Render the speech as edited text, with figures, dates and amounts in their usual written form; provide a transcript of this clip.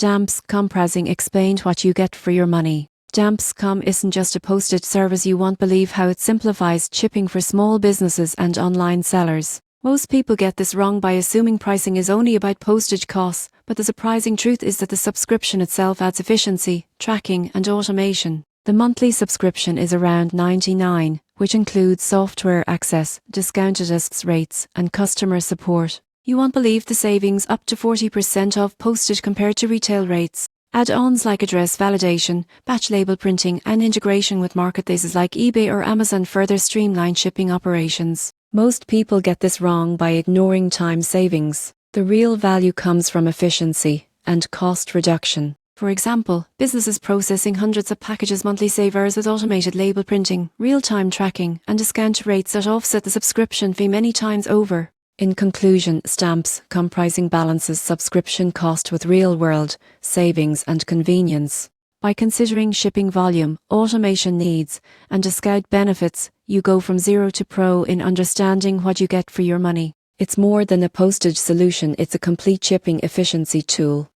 Stampscom pricing explained what you get for your money. Stampscom isn't just a postage service. You won't believe how it simplifies shipping for small businesses and online sellers. Most people get this wrong by assuming pricing is only about postage costs, but the surprising truth is that the subscription itself adds efficiency, tracking, and automation. The monthly subscription is around $99, which includes software access, discounted rates, and customer support. You won't believe the savings, up to 40% off postage compared to retail rates. Add-ons like address validation, batch label printing, and integration with marketplaces like eBay or Amazon further streamline shipping operations. Most people get this wrong by ignoring time savings. The real value comes from efficiency and cost reduction. For example, businesses processing hundreds of packages monthly save hours with automated label printing, real-time tracking, and discount rates that offset the subscription fee many times over. In conclusion, Stampscom pricing balances subscription cost with real-world savings and convenience. By considering shipping volume, automation needs, and discount benefits, you go from zero to pro in understanding what you get for your money. It's more than a postage solution, it's a complete shipping efficiency tool.